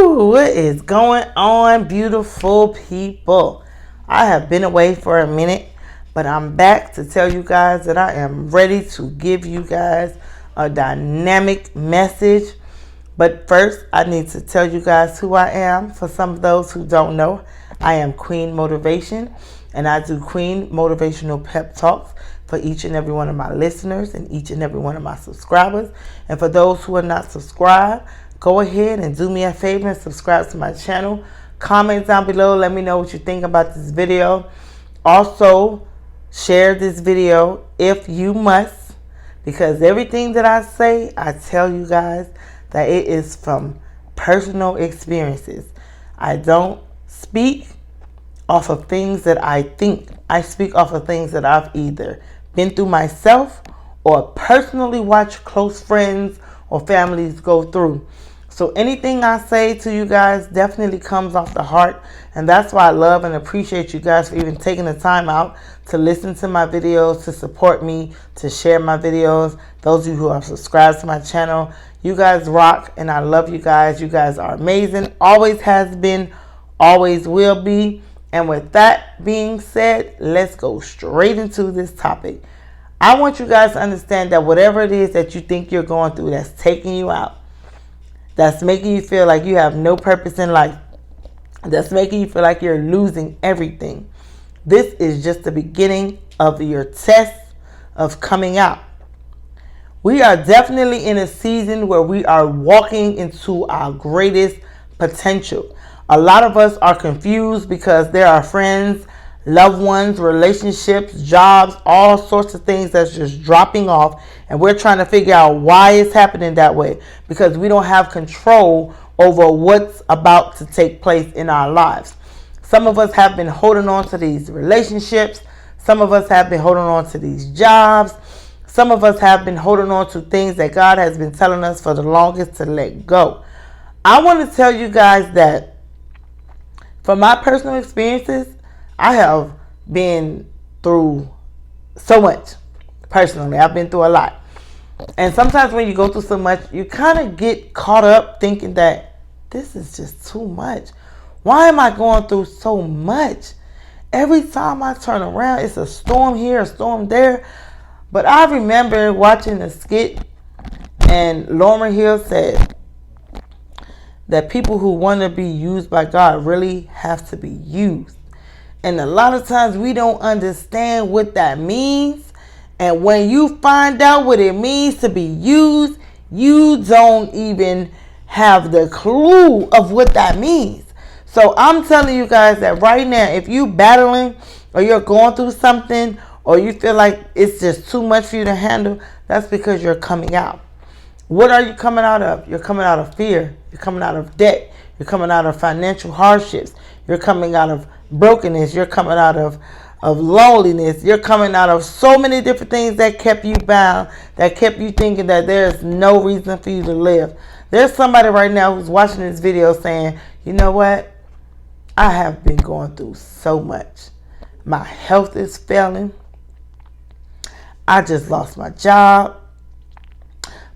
What is going on, beautiful people? I have been away for a minute, but I'm back to tell you guys that I am ready to give you guys a dynamic message. But first, I need to tell you guys who I am. For some of those who don't know, I am Queen Motivation, and I do Queen Motivational Pep Talks for each and every one of my listeners and each and every one of my subscribers. And for those who are not subscribed, go ahead and do me a favor and subscribe to my channel. Comment down below. Let me know what you think about this video. Also, share this video if you must, because everything that I say, I tell you guys that it is from personal experiences. I don't speak off of things that I think. I speak off of things that I've either been through myself or personally watched close friends or families go through. So anything I say to you guys definitely comes off the heart, and that's why I love and appreciate you guys for even taking the time out to listen to my videos, to support me, to share my videos. Those of you who are subscribed to my channel, you guys rock, and I love you guys. You guys are amazing. Always has been, always will be. And with that being said, let's go straight into this topic. I want you guys to understand that whatever it is that you think you're going through that's taking you out, that's making you feel like you have no purpose in life, that's making you feel like you're losing everything, this is just the beginning of your test of coming out. We are definitely in a season where we are walking into our greatest potential. A lot of us are confused because there are friends, loved ones, relationships, jobs, all sorts of things that's just dropping off, and we're trying to figure out why it's happening that way, because we don't have control over what's about to take place in our lives. Some of us have been holding on to these relationships. Some of us have been holding on to these jobs. Some of us have been holding on to things that God has been telling us for the longest to let go. I want to tell you guys that from my personal experiences, I have been through so much. Personally, I've been through a lot. And sometimes when you go through so much, you kind of get caught up thinking that this is just too much. Why am I going through so much? Every time I turn around, it's a storm here, a storm there. But I remember watching a skit, and Lauryn Hill said that people who want to be used by God really have to be used. And a lot of times we don't understand what that means. And when you find out what it means to be used, you don't even have the clue of what that means. So I'm telling you guys that right now, if you're battling or you're going through something, or you feel like it's just too much for you to handle, that's because you're coming out. What are you coming out of? You're coming out of fear. You're coming out of debt. You're coming out of financial hardships. You're coming out of brokenness. You're coming out of loneliness. You're coming out of so many different things that kept you bound, that kept you thinking that there's no reason for you to live. There's somebody right now who's watching this video saying, you know what? I have been going through so much. My health is failing. I just lost my job.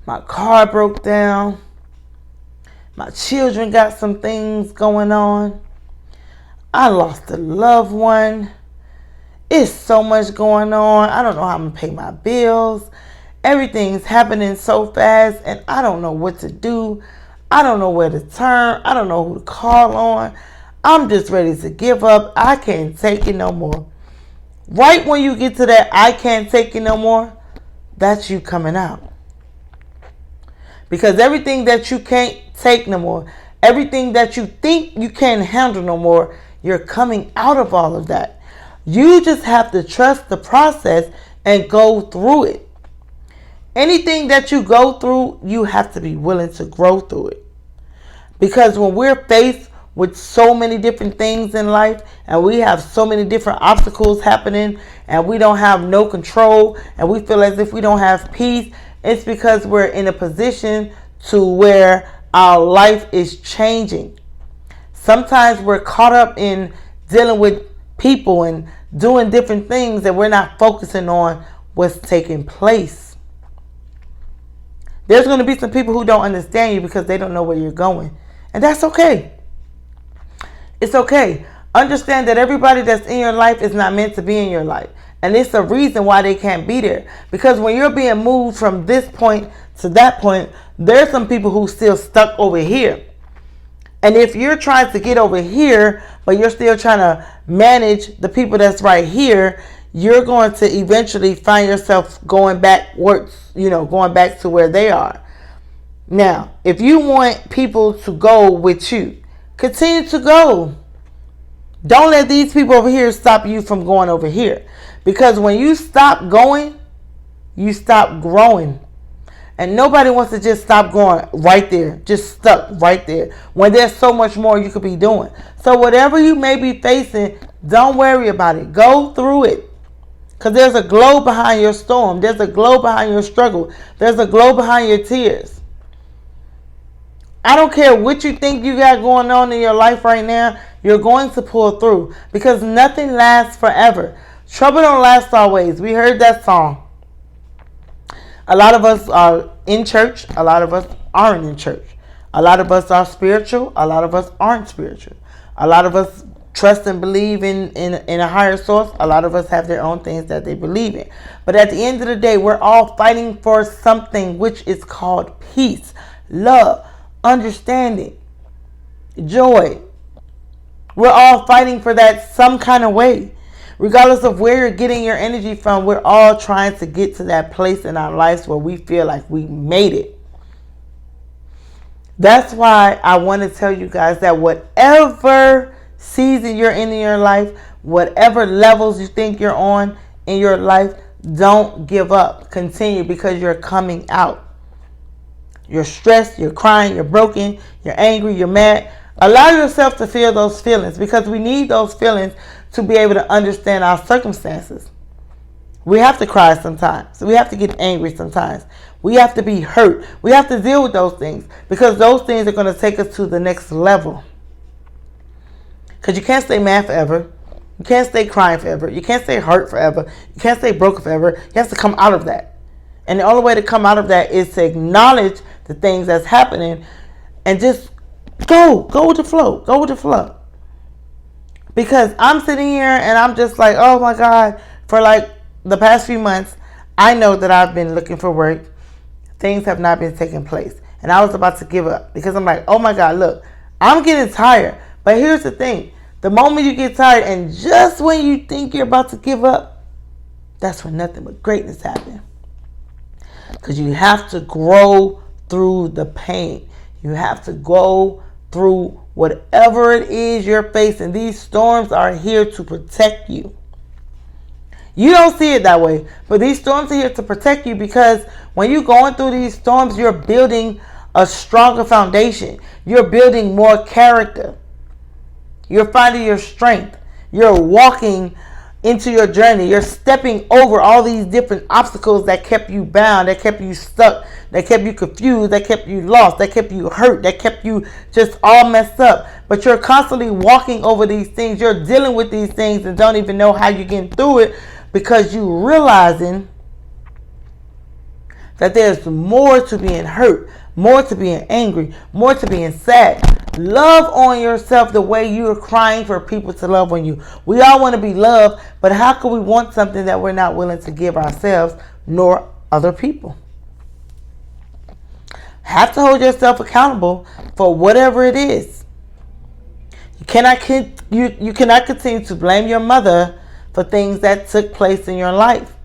My car broke down. My children got some things going on. I lost a loved one. It's so much going on. I don't know how I'm going to pay my bills. Everything's happening so fast, and I don't know what to do. I don't know where to turn. I don't know who to call on. I'm just ready to give up. I can't take it no more. Right when you get to that I can't take it no more, that's you coming out. Because everything that you can't take no more, everything that you think you can't handle no more, you're coming out of all of that. You just have to trust the process and go through it. Anything that you go through, you have to be willing to grow through it. Because when we're faced with so many different things in life, and we have so many different obstacles happening, and we don't have no control, and we feel as if we don't have peace, it's because we're in a position to where our life is changing. Sometimes we're caught up in dealing with people and doing different things, and we're not focusing on what's taking place. There's going to be some people who don't understand you because they don't know where you're going. And that's okay. It's okay. Understand that everybody that's in your life is not meant to be in your life. And it's a reason why they can't be there. Because when you're being moved from this point to that point, there's some people who still stuck over here. And if you're trying to get over here, but you're still trying to manage the people that's right here, you're going to eventually find yourself going backwards, going back to where they are. Now, if you want people to go with you, continue to go. Don't let these people over here stop you from going over here. Because when you stop going, you stop growing. And nobody wants to just stop going right there, just stuck right there, when there's so much more you could be doing. So whatever you may be facing, don't worry about it. Go through it. Because there's a glow behind your storm. There's a glow behind your struggle. There's a glow behind your tears. I don't care what you think you got going on in your life right now, you're going to pull through. Because nothing lasts forever. Trouble don't last always. We heard that song. A lot of us are in church. A lot of us aren't in church. A lot of us are spiritual. A lot of us aren't spiritual. A lot of us trust and believe in a higher source. A lot of us have their own things that they believe in. But at the end of the day, we're all fighting for something which is called peace, love, understanding, joy. We're all fighting for that some kind of way. Regardless of where you're getting your energy from, we're all trying to get to that place in our lives where we feel like we made it. That's why I want to tell you guys that whatever season you're in your life, whatever levels you think you're on in your life, don't give up. Continue, because you're coming out. You're stressed, you're crying, you're broken, you're angry, you're mad. Allow yourself to feel those feelings, because we need those feelings to be able to understand our circumstances. We have to cry sometimes. We have to get angry sometimes. We have to be hurt. We have to deal with those things, because those things are going to take us to the next level. Because you can't stay mad forever. You can't stay crying forever. You can't stay hurt forever. You can't stay broken forever. You have to come out of that. And the only way to come out of that is to acknowledge the things that's happening and just go with the flow. Go with the flow. Because I'm sitting here and I'm just like, oh my God, for like the past few months, I know that I've been looking for work. Things have not been taking place. And I was about to give up, because I'm like, oh my God, look, I'm getting tired. But here's the thing. The moment you get tired, and just when you think you're about to give up, that's when nothing but greatness happens. Because you have to grow through the pain. You have to go through whatever it is you're facing. These storms are here to protect you. You don't see it that way, but these storms are here to protect you, because when you're going through these storms, you're building a stronger foundation. You're building more character. You're finding your strength. You're walking into your journey. You're stepping over all these different obstacles that kept you bound, that kept you stuck, that kept you confused, that kept you lost, that kept you hurt, that kept you just all messed up. But you're constantly walking over these things. You're dealing with these things and don't even know how you're getting through it, because you're realizing that there's more to being hurt, more to being angry, more to being sad. Love on yourself the way you're crying for people to love on you. We all want to be loved, but how can we want something that we're not willing to give ourselves nor other people? Have to hold yourself accountable for whatever it is. You cannot continue to blame your mother for things that took place in your life,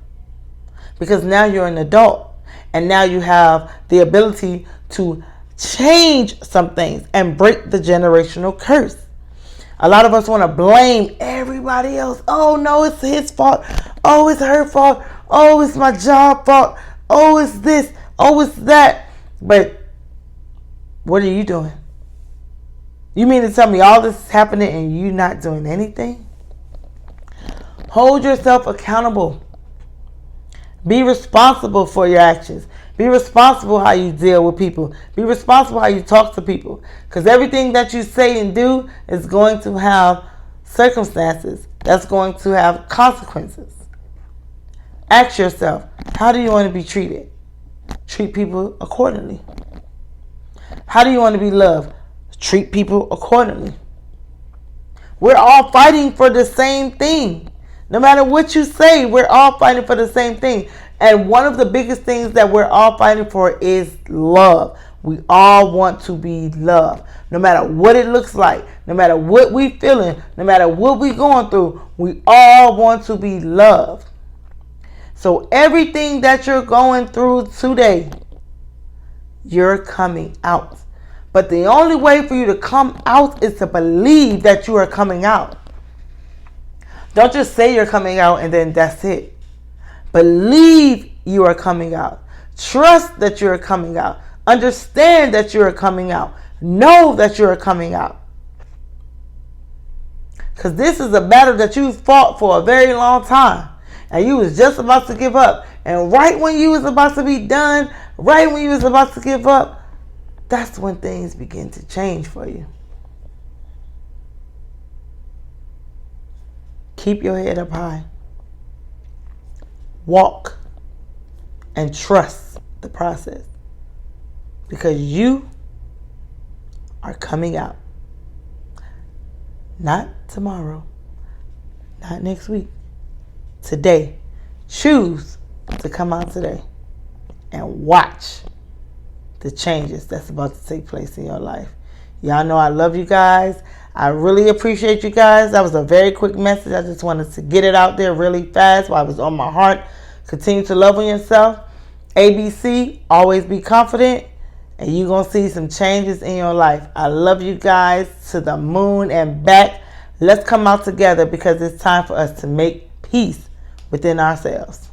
because now you're an adult and now you have the ability to change some things and break the generational curse. A lot of us want to blame everybody else. Oh no, it's his fault. Oh, it's her fault. Oh, it's my job fault. Oh, it's this. Oh, it's that. But what are you doing? You mean to tell me all this is happening and you not doing anything? Hold yourself accountable. Be responsible for your actions. Be responsible how you deal with people. Be responsible how you talk to people. Because everything that you say and do is going to have circumstances. That's going to have consequences. Ask yourself, how do you want to be treated? Treat people accordingly. How do you want to be loved? Treat people accordingly. We're all fighting for the same thing. No matter what you say, we're all fighting for the same thing. And one of the biggest things that we're all fighting for is love. We all want to be loved. No matter what it looks like, no matter what we feeling, no matter what we going through, we all want to be loved. So everything that you're going through today, you're coming out. But the only way for you to come out is to believe that you are coming out. Don't just say you're coming out and then that's it. Believe you are coming out. Trust that you are coming out. Understand that you are coming out. Know that you are coming out. Because this is a battle that you fought for a very long time. And you was just about to give up. And right when you was about to be done, right when you was about to give up, that's when things begin to change for you. Keep your head up high. Walk and trust the process. Because you are coming out. Not tomorrow. Not next week. Today. Choose to come out today and watch the changes that's about to take place in your life. Y'all know I love you guys. I really appreciate you guys. That was a very quick message. I just wanted to get it out there really fast while it was on my heart. Continue to love on yourself. ABC, always be confident. And you're going to see some changes in your life. I love you guys to the moon and back. Let's come out together because it's time for us to make peace within ourselves.